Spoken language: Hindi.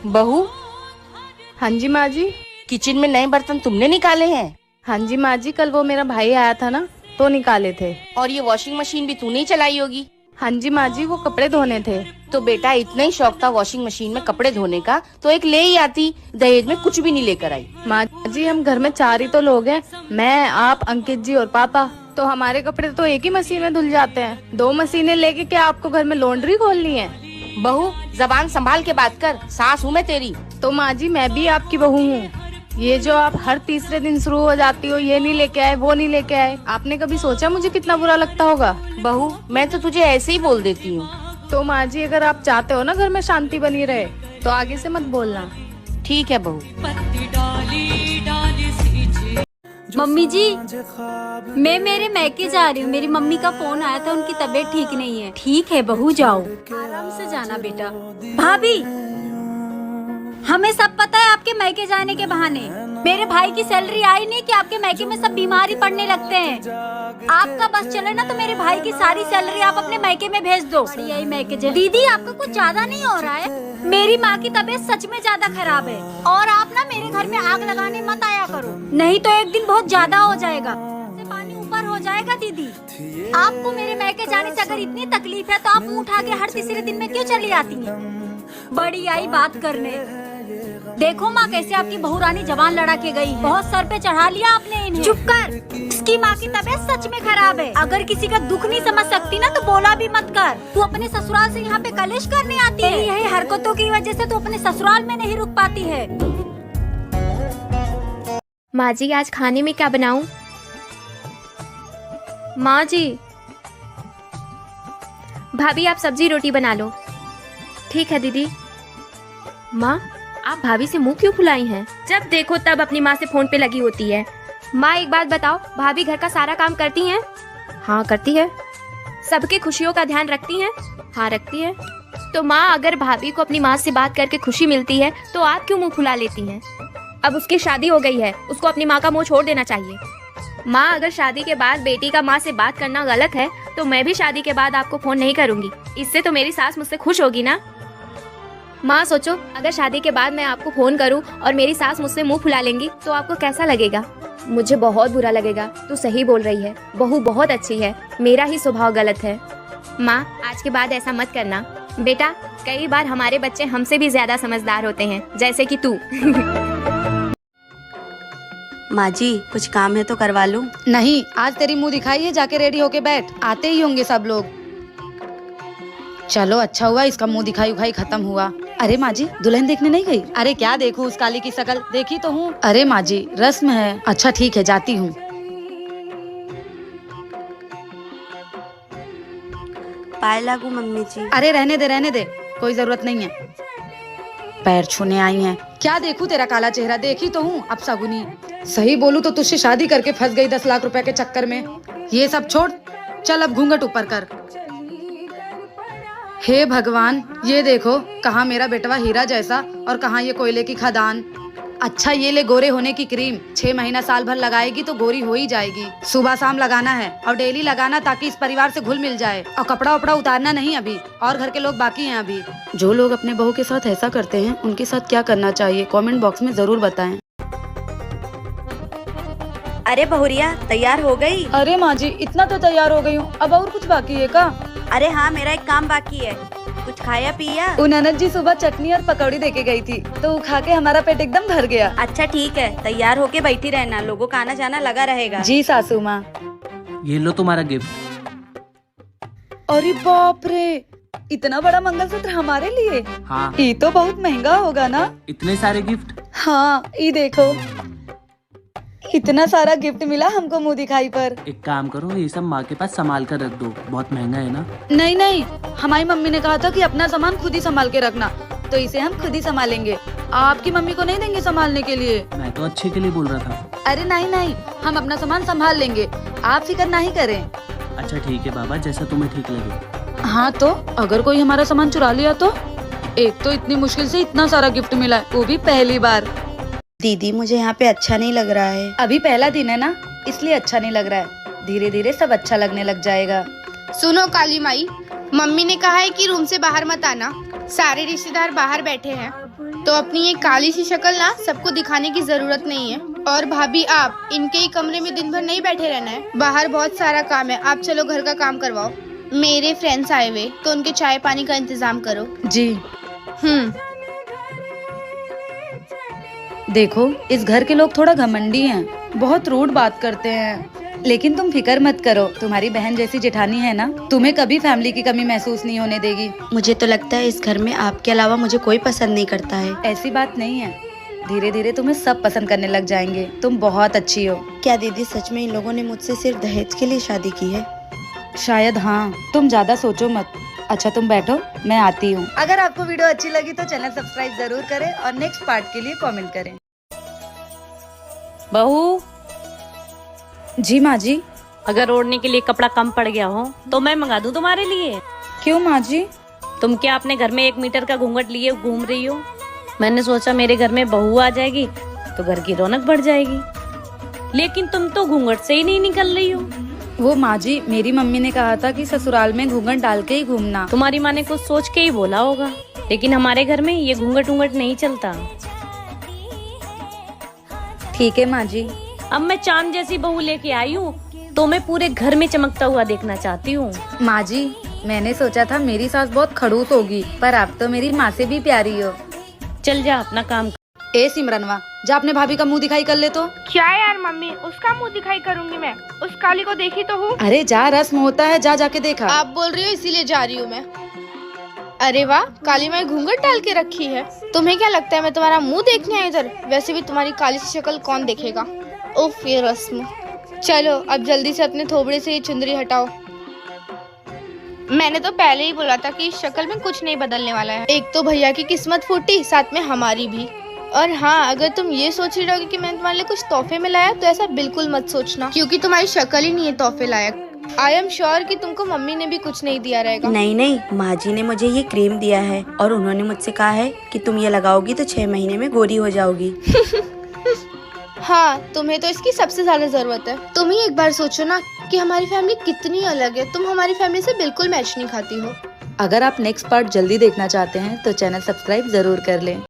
बहू। हाँ जी माँ जी। किचन में नए बर्तन तुमने निकाले हैं? हाँ जी माँ जी, कल वो मेरा भाई आया था ना, तो निकाले थे। और ये वॉशिंग मशीन भी तूने ही चलाई होगी? हाँ जी माँ जी, वो कपड़े धोने थे। तो बेटा इतना ही शौक था वॉशिंग मशीन में कपड़े धोने का तो एक ले ही आती, दहेज में कुछ भी नहीं लेकर आई। माँ जी, हम घर में 4 ही तो लोग हैं, मैं, आप, अंकित जी और पापा। तो हमारे कपड़े तो एक ही मशीन में धुल जाते हैं। 2 मशीनें लेके क्या आपको घर में लॉन्ड्री खोलनी है? बहू जबान संभाल के बात कर, सास हूँ मैं तेरी। तो माँ जी, मैं भी आपकी बहू हूँ। ये जो आप हर तीसरे दिन शुरू हो जाती हो, ये नहीं लेके आए, वो नहीं लेके आए, आपने कभी सोचा मुझे कितना बुरा लगता होगा? बहू मैं तो तुझे ऐसे ही बोल देती हूँ। तो माँ जी, अगर आप चाहते हो ना घर में शांति बनी रहे, तो आगे से मत बोलना। ठीक है बहू। मम्मी जी, मैं मेरे मैके जा रही हूँ। मेरी मम्मी का फोन आया था, उनकी तबीयत ठीक नहीं है। ठीक है बहू, जाओ आराम से जाना बेटा। भाभी, हमें सब पता है आपके मैके जाने के बहाने। मेरे भाई की सैलरी आई नहीं कि आपके मैके में सब बीमार ही पड़ने लगते हैं। आपका बस चले ना तो मेरे भाई की सारी सैलरी आप अपने मैके में भेज दो। यही मैके दीदी, आपका कुछ ज्यादा नहीं हो रहा है? मेरी माँ की तबीयत सच में ज्यादा खराब है और आप ना मेरे घर में आग लगाने मत आया करो, नहीं तो एक दिन बहुत ज्यादा हो जाएगा, पानी ऊपर हो जाएगा। दीदी, आपको मेरे मैके जाने से अगर इतनी तकलीफ है तो आप मुँह उठा के हर तीसरे दिन में क्यों चली आती हैं? बड़ी आई बात करने। देखो माँ, कैसे आपकी बहू रानी जवान लड़ा के गई। बहुत सर पे चढ़ा लिया आपने इन्हें। चुप कर, इसकी माँ की तबीयत सच में खराब है। अगर किसी का दुख नहीं समझ सकती ना तो बोला भी मत कर। तू अपने ससुराल से यहाँ पे कलेश करने आती है। यही हरकतों की वजह से तू अपने ससुराल में नहीं रुक पाती है। माँ जी, आज खाने में क्या बनाऊं? माँ जी। भाभी, आप सब्जी रोटी बना लो। ठीक है दीदी। माँ, आप भाभी से मुंह क्यों फुलाई हैं? जब देखो तब अपनी माँ से फोन पे लगी होती है। माँ एक बात बताओ, भाभी घर का सारा काम करती हैं? हाँ करती है। सबके खुशियों का ध्यान रखती हैं? हाँ रखती है। तो माँ, अगर भाभी को अपनी माँ से बात करके खुशी मिलती है तो आप क्यों मुंह फुला लेती हैं? अब उसकी शादी हो गई है, उसको अपनी माँ का मुंह छोड़ देना चाहिए। माँ, अगर शादी के बाद बेटी का माँ से बात करना गलत है तो मैं भी शादी के बाद आपको फोन नहीं करूंगी। इससे तो मेरी सास मुझसे खुश होगी ना। माँ सोचो, अगर शादी के बाद मैं आपको फोन करूं और मेरी सास मुझसे मुंह फुला लेंगी तो आपको कैसा लगेगा? मुझे बहुत बुरा लगेगा। तू सही बोल रही है, बहू बहुत अच्छी है, मेरा ही स्वभाव गलत है। माँ, आज के बाद ऐसा मत करना। बेटा, कई बार हमारे बच्चे हमसे भी ज्यादा समझदार होते हैं, जैसे कि तू। माँ जी, कुछ काम है तो करवा लूं? नहीं, आज तेरी मुंह दिखाई है, जाके रेडी होके बैठ, आते ही होंगे सब लोग। चलो अच्छा हुआ इसका मुंह दिखाई उखाई खत्म हुआ। अरे माँ जी, दुल्हन देखने नहीं गई? अरे क्या देखूं, उस काली की शकल देखी तो हूँ। अरे माँ जी, रस्म है। अच्छा ठीक है, जाती हूँ। पाए लागू मम्मी जी? अरे रहने दे, कोई जरूरत नहीं है। पैर छूने आई हैं। क्या देखूं तेरा काला चेहरा, देखी तो हूँ। अब सगुनी, सही बोलूं तो तुझसे शादी करके फंस गई 10 लाख रुपए के चक्कर में। ये सब छोड़, चल अब घूंघट ऊपर कर। हे भगवान, ये देखो, कहाँ मेरा बेटवा हीरा जैसा और कहाँ ये कोयले की खदान। अच्छा ये ले गोरे होने की क्रीम, 6 महीना साल भर लगाएगी तो गोरी हो ही जाएगी। सुबह शाम लगाना है और डेली लगाना, ताकि इस परिवार से घुल मिल जाए। और कपड़ा उपड़ा उतारना नहीं अभी, और घर के लोग बाकी हैं अभी। जो लोग अपने बहू के साथ ऐसा करते हैं उनके साथ क्या करना चाहिए, कमेंट बॉक्स में जरूर बताएं। अरे बहुरिया, तैयार हो गई? अरे माँ जी, इतना तो तैयार हो गई हूँ, अब और कुछ बाकी है का? अरे हाँ, मेरा एक काम बाकी है। कुछ खाया पिया? ननद जी सुबह चटनी और पकौड़ी देके गई थी, तो खा के हमारा पेट एकदम भर गया। अच्छा ठीक है, तैयार होके बैठी रहना, लोगों का आना जाना लगा रहेगा। जी सासू माँ। ये लो तुम्हारा गिफ्ट। अरे बाप रे, इतना बड़ा मंगलसूत्र हमारे लिए? हाँ। ये तो बहुत महंगा होगा ना? इतने सारे गिफ्ट? हाँ, ये देखो, इतना सारा गिफ्ट मिला हमको मुंह दिखाई पर। एक काम करो, ये सब माँ के पास संभाल कर रख दो, बहुत महंगा है ना। नहीं नहीं, हमारी मम्मी ने कहा था कि अपना सामान खुद ही संभाल के रखना, तो इसे हम खुद ही संभालेंगे। आपकी मम्मी को नहीं देंगे संभालने के लिए? मैं तो अच्छे के लिए बोल रहा था। अरे नहीं नहीं, हम अपना सामान संभाल लेंगे, आप फिक्र नहीं करें। अच्छा ठीक है बाबा, जैसा तुम्हें ठीक लगे। हाँ तो अगर कोई हमारा सामान चुरा लिया तो? एक तो इतनी मुश्किल से इतना सारा गिफ्ट मिला है, वो भी पहली बार। दीदी, मुझे यहाँ पे अच्छा नहीं लग रहा है। अभी पहला दिन है ना, इसलिए अच्छा नहीं लग रहा है, धीरे धीरे सब अच्छा लगने लग जाएगा। सुनो काली माई, मम्मी ने कहा है कि रूम से बाहर मत आना, सारे रिश्तेदार बाहर बैठे हैं। तो अपनी ये काली सी शक्ल ना सबको दिखाने की जरूरत नहीं है। और भाभी आप इनके ही कमरे में दिन भर नहीं बैठे रहना है, बाहर बहुत सारा काम है। आप चलो घर का काम करवाओ। मेरे फ्रेंड्स आए हुए तो उनके चाय पानी का इंतजाम करो। जी। देखो इस घर के लोग थोड़ा घमंडी हैं, बहुत रूड बात करते हैं, लेकिन तुम फिक्र मत करो, तुम्हारी बहन जैसी जेठानी है ना, तुम्हें कभी फैमिली की कमी महसूस नहीं होने देगी। मुझे तो लगता है इस घर में आपके अलावा मुझे कोई पसंद नहीं करता है। ऐसी बात नहीं है, धीरे धीरे तुम्हें सब पसंद करने लग जाएंगे। तुम बहुत अच्छी हो। क्या दीदी सच में इन लोगों ने मुझसे सिर्फ दहेज के लिए शादी की है? शायद हाँ, तुम ज्यादा सोचो मत। अच्छा तुम बैठो, मैं आती हूँ। अगर आपको वीडियो अच्छी लगी तो चैनल सब्सक्राइब जरूर करें और नेक्स्ट पार्ट के लिए कमेंट करें। बहू, जी माँ जी। अगर ओढ़ने के लिए कपड़ा कम पड़ गया हो तो मैं मंगा दूं तुम्हारे लिए। क्यों माँ जी? तुम क्या अपने घर में 1 मीटर का घूंघट लिए घूम रही हो? मैंने सोचा मेरे घर में बहू आ जाएगी तो घर की रौनक बढ़ जाएगी, लेकिन तुम तो घूंघट से ही नहीं निकल रही हो। वो माँ जी, मेरी मम्मी ने कहा था कि ससुराल में घूंघट डाल के ही घूमना। तुम्हारी माँ ने कुछ सोच के ही बोला होगा, लेकिन हमारे घर में ये घूंघट उंघट नहीं चलता। ठीक है माँ जी। अब मैं चांद जैसी बहू लेके आई हूँ तो मैं पूरे घर में चमकता हुआ देखना चाहती हूँ। माँ जी, मैंने सोचा था मेरी सास बहुत खड़ूस होगी, पर आप तो मेरी माँ से भी प्यारी हो। चल जा अपना काम कर। ए सिमरनवा, जा अपने भाभी का मुंह दिखाई कर ले तो। क्या यार मम्मी, उसका मुंह दिखाई करूंगी मैं? उस काली को देखी तो हूँ। अरे जा, रस्म होता है, जा जाके देखा। आप बोल रही हो इसीलिए जा रही हूँ मैं। अरे वाह, काली माँ घूंघट डाल के रखी है। तुम्हें क्या लगता है मैं तुम्हारा मुंह देखने आई इधर? वैसे भी तुम्हारी काली सी शक्ल कौन देखेगा। उफ, ये रस्म। चलो अब जल्दी से अपने थोबड़े से ये चुंदरी हटाओ। मैंने तो पहले ही बोला था कि इस शक्ल में कुछ नहीं बदलने वाला है। एक तो भैया की किस्मत फूटी, साथ में हमारी भी। और हाँ, अगर तुम ये सोच रही होगी कि मैंने तुम्हारे लिए कुछ तोहफे में लाया, तो ऐसा बिल्कुल मत सोचना, क्योंकि तुम्हारी शक्ल ही नहीं है तोहफे लायक। आई एम श्योर कि तुमको मम्मी ने भी कुछ नहीं दिया रहेगा। नहीं, माँ जी ने मुझे ये क्रीम दिया है और उन्होंने मुझसे कहा है कि तुम ये लगाओगी तो 6 महीने में गोरी हो जाओगी। हाँ, तुम्हें तो इसकी सबसे ज्यादा जरूरत है। तुम ही एक बार सोचो ना कि हमारी फैमिली कितनी अलग है। तुम हमारी फैमिली से बिल्कुल मैच नहीं खाती हो। अगर आप नेक्स्ट पार्ट जल्दी देखना चाहते हैं तो चैनल सब्सक्राइब जरूर कर लें।